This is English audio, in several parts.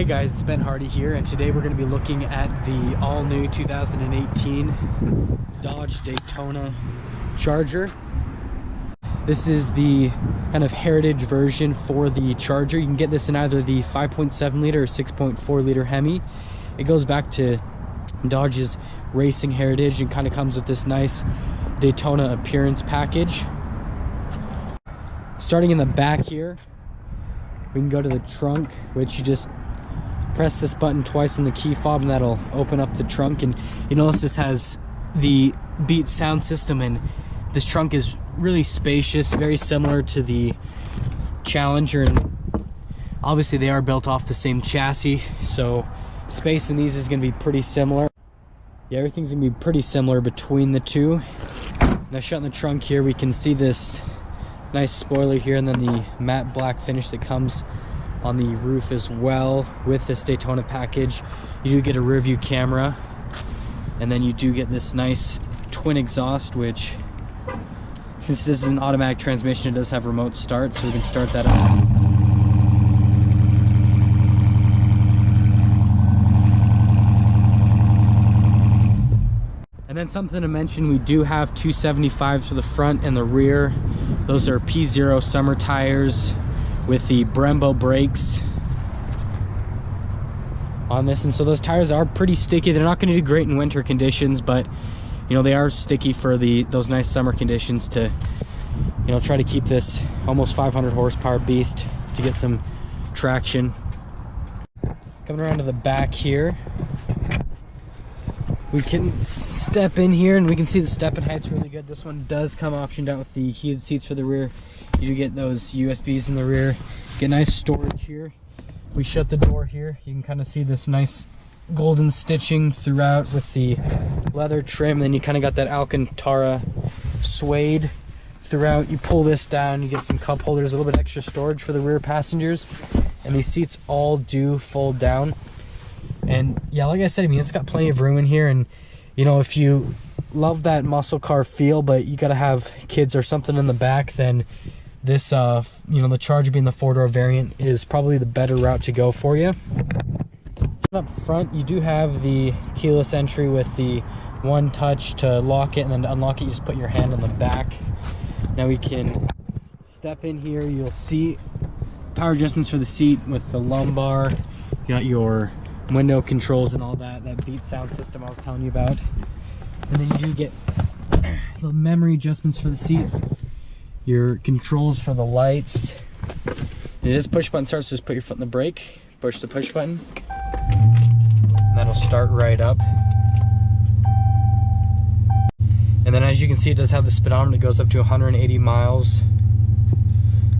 Hey guys, it's Ben Hardy here, and today we're going to be looking at the all-new 2018 Dodge Daytona Charger. This is the kind of heritage version for the Charger. You can get this in either the 5.7 liter or 6.4 liter Hemi. It goes back to Dodge's racing heritage and kind of comes with this nice Daytona appearance package. Starting in the back here, we can go to the trunk, which you just press this button twice on the key fob and that'll open up the trunk. And you notice this has the Beat sound system, and this trunk is really spacious, very similar to the Challenger, and obviously they are built off the same chassis, so space in these is going to be pretty similar. Yeah, everything's going to be pretty similar between the two. Now shutting the trunk here, we can see this nice spoiler here, and then the matte black finish that comes on the roof as well. With this Daytona package, you do get a rear view camera, and then you do get this nice twin exhaust, which, since this is an automatic transmission, it does have remote start, so we can start that up. And then something to mention, we do have 275s for the front and the rear. Those are P0 summer tires with the Brembo brakes on this, and so those tires are pretty sticky. They're not going to do great in winter conditions, but you know, they are sticky for those nice summer conditions to, you know, try to keep this almost 500 horsepower beast to get some traction. Coming around to the back here, we can step in here and we can see the step-in height's really good. This one does come optioned out with the heated seats for the rear. You do get those USBs in the rear. Get nice storage here. We shut the door here, you can kind of see this nice golden stitching throughout with the leather trim. Then you kind of got that Alcantara suede throughout. You pull this down, you get some cup holders, a little bit extra storage for the rear passengers, and these seats all do fold down. And yeah, like I said, I mean, it's got plenty of room in here, and you know, if you love that muscle car feel but you gotta have kids or something in the back, then this you know, the Charger being the 4-door variant is probably the better route to go for you. Up front, you do have the keyless entry with the one touch to lock it, and then to unlock it you just put your hand on the back. Now we can step in here. You'll see power adjustments for the seat with the lumbar. You got your window controls and all that Beat sound system I was telling you about. And then you do get the memory adjustments for the seats, your controls for the lights. It is push button start, so just put your foot in the brake, push the push button, and that'll start right up. And then as you can see, it does have the speedometer. It goes up to 180 miles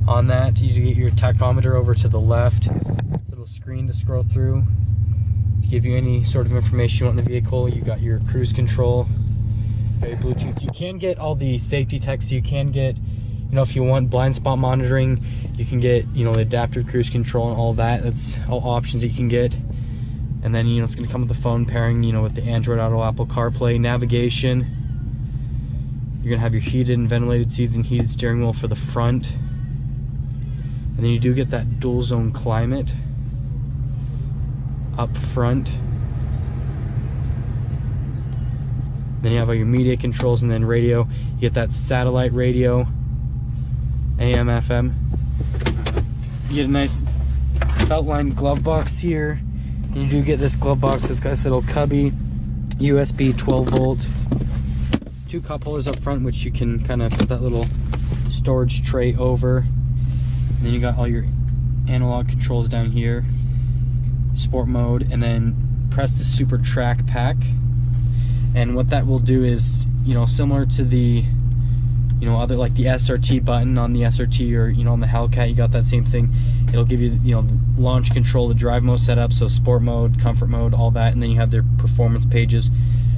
on that. You do get your tachometer over to the left. It's a little screen to scroll through to give you any sort of information you want in the vehicle. You got your cruise control, got your Bluetooth. You can get all the safety tech, so you can get, you know, if you want blind spot monitoring, you can get, you know, the adaptive cruise control and all that. That's all options that you can get. And then, you know, it's going to come with the phone pairing, you know, with the Android Auto, Apple CarPlay, navigation. You're going to have your heated and ventilated seats and heated steering wheel for the front. And then you do get that dual zone climate up front. Then you have all your media controls, and then radio. You get that satellite radio, AM, FM. You get a nice felt-lined glove box here. And you do get this glove box. It's got this little cubby, USB 12 volt, two cup holders up front, which you can kind of put that little storage tray over. And then you got all your analog controls down here, sport mode, and then press the Super Track Pack. And what that will do is, you know, similar to the, you know, other, like the SRT button on the SRT, or, you know, on the Hellcat, you got that same thing. It'll give you, you know, the launch control, the drive mode setup, so sport mode, comfort mode, all that. And then you have their performance pages,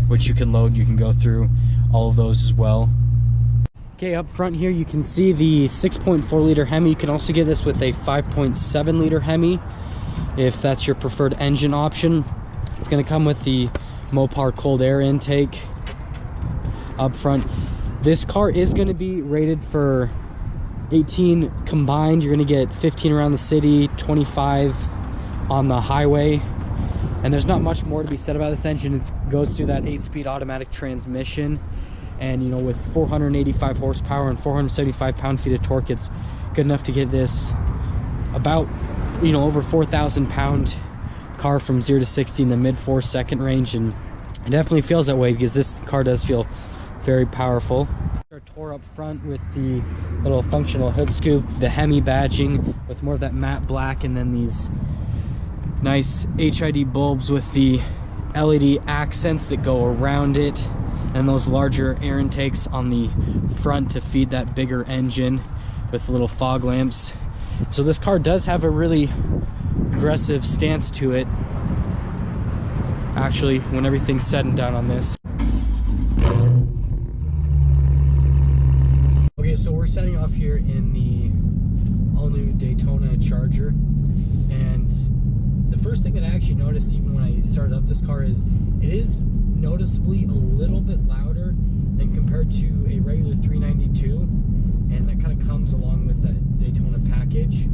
which you can load. You can go through all of those as well. Okay, up front here you can see the 6.4 liter Hemi. You can also get this with a 5.7 liter Hemi if that's your preferred engine option. It's going to come with the Mopar cold air intake up front. This car is going to be rated for 18 combined. You're going to get 15 around the city, 25 on the highway. And there's not much more to be said about this engine. It goes through that 8-speed automatic transmission, and you know, with 485 horsepower and 475 pound-feet of torque, it's good enough to get this about, you know, over 4,000 pound car from 0 to 60 in the mid 4-second range. And it definitely feels that way because this car does feel very powerful. Tore up front with the little functional hood scoop, the Hemi badging with more of that matte black, and then these nice HID bulbs with the LED accents that go around it, and those larger air intakes on the front to feed that bigger engine with little fog lamps. So this car does have a really aggressive stance to it, actually, when everything's said and done on this. Okay, so we're setting off here in the all-new Daytona Charger, and the first thing that I actually noticed even when I started up this car is it is noticeably a little bit louder than compared to a regular 392, and that kind of comes along with that Daytona package.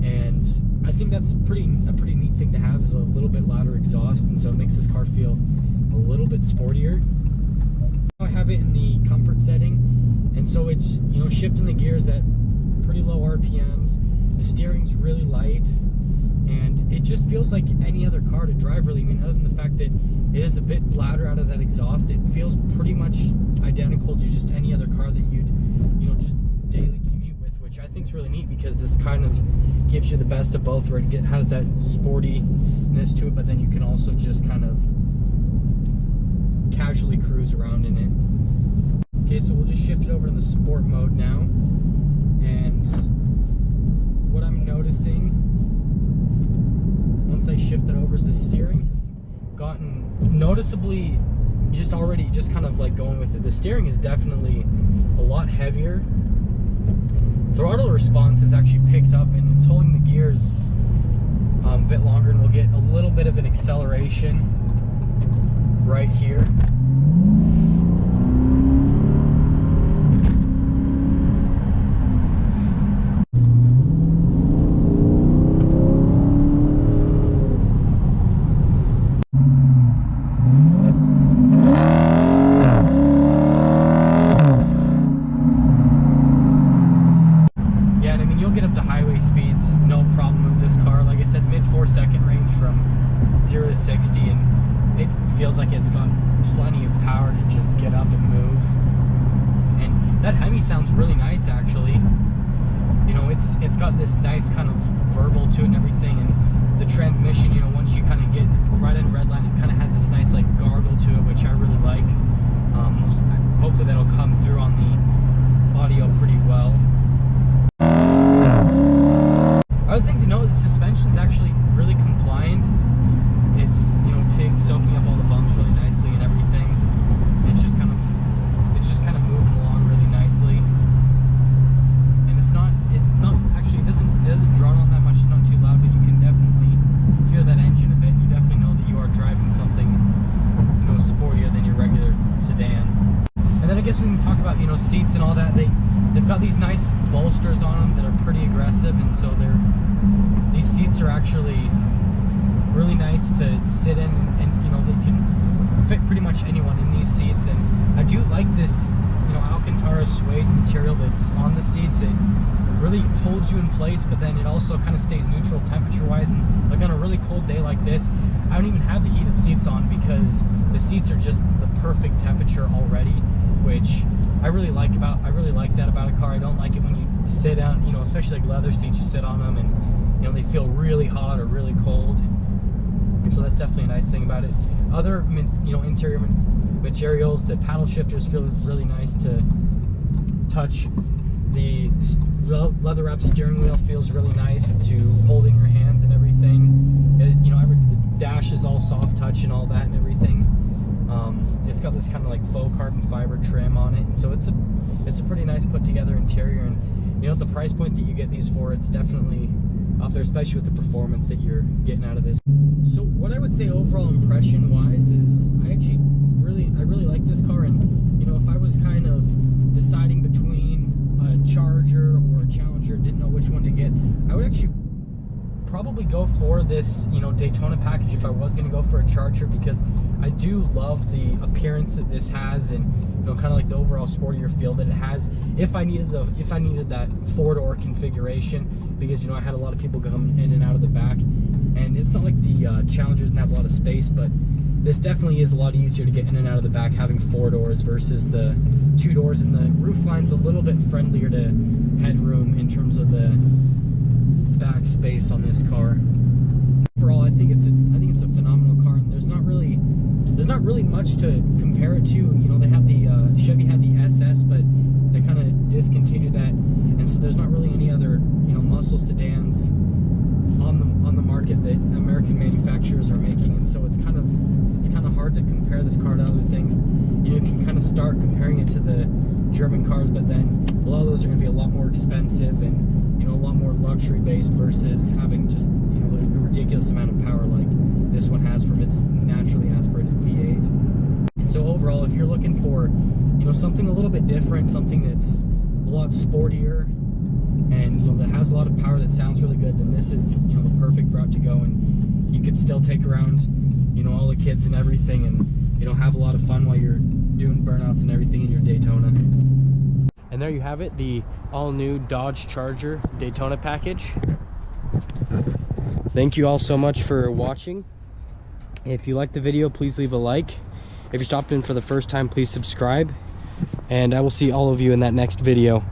And I think that's a pretty neat thing to have, is a little bit louder exhaust, and so it makes this car feel a little bit sportier. I have it in the comfort setting, and so it's, you know, shifting the gears at pretty low RPMs. The steering's really light, and it just feels like any other car to drive, really. I mean, other than the fact that it is a bit louder out of that exhaust, it feels pretty much identical to just any other car that you'd, you know, just daily commute with, which I think is really neat because this kind of gives you the best of both, where it has that sportiness to it, but then you can also just kind of casually cruise around in it. Okay, so we'll just shift it over to the sport mode now, and what I'm noticing once I shift it over is the steering has gotten noticeably, just kind of like going with it. The steering is definitely a lot heavier. Throttle response has actually picked up, and it's holding the gears a bit longer, and we'll get a little bit of an acceleration right here. Get up to highway speeds, no problem with this car. Like I said, mid 4-second range from 0 to 60, and it feels like it's got plenty of power to just get up and move. And that Hemi sounds really nice, actually. You know, it's got this nice kind of verbal to it and everything, and the transmission, you know, once you kind of get right in red line, it kind of has this nice like gargle to it, which I really like. Hopefully that'll come through on the audio pretty well. Other things to note is the suspension's actually really compliant. It's, you know, soaking up all the bumps really nicely and everything. It's just kind of moving along really nicely. And it's not actually, it doesn't drone on that much. It's not too loud, but you can definitely hear that engine a bit. You definitely know that you are driving something, you know, sportier than your regular sedan. And then I guess we can talk about, you know, seats and all that. They've got these nice bolsters on them that are pretty aggressive, and so these seats are actually really nice to sit in, and you know, they can fit pretty much anyone in these seats. And I do like this, you know, Alcantara suede material that's on the seats. It really holds you in place, but then it also kind of stays neutral temperature wise. And like on a really cold day like this, I don't even have the heated seats on because the seats are just the perfect temperature already, which I really like that about a car. I don't like it when you sit down, you know, especially like leather seats, you sit on them and, you know, they feel really hot or really cold. So that's definitely a nice thing about it. Other, you know, interior materials, the paddle shifters feel really nice to touch. The leather wrapped steering wheel feels really nice to hold in your hands and everything. You know, the dash is all soft touch and all that and everything. It's got this kind of like faux carbon fiber trim on it, and so it's a pretty nice put together interior. And you know, at the price point that you get these for, it's definitely up there, especially with the performance that you're getting out of this. So what I would say overall impression wise is I really like this car. And you know, if I was kind of deciding between a Charger or a Challenger, didn't know which one to get, I would actually would probably go for this, you know, Daytona package if I was going to go for a Charger, because I do love the appearance that this has, and you know, kind of like the overall sportier feel that it has. If I needed that 4-door configuration, because you know I had a lot of people come in and out of the back, and it's not like the Challenger doesn't have a lot of space, but this definitely is a lot easier to get in and out of the back having 4 doors versus the 2 doors, and the roof line's a little bit friendlier to headroom in terms of the back space on this car. Overall, I think it's a phenomenal car, and there's not really much to compare it to. You know, they have the Chevy had the SS, but they kind of discontinued that, and so there's not really any other, you know, muscle sedans on the market that American manufacturers are making, and so it's kind of hard to compare this car to other things. You know, you can kind of start comparing it to the German cars, but then a lot of those are going to be a lot more expensive and, you know, a lot more luxury based versus having just, you know, a ridiculous amount of power like this one has from its naturally aspirated V8. And so overall, if you're looking for, you know, something a little bit different, something that's a lot sportier, and you know that has a lot of power, that sounds really good, then this is, you know, the perfect route to go. And you could still take around, you know, all the kids and everything, and you know, have a lot of fun while you're doing burnouts and everything in your Daytona. And there you have it, the all-new Dodge Charger Daytona package. Thank you all so much for watching. If you liked the video, please leave a like. If you stopped in for the first time, please subscribe, and I will see all of you in that next video.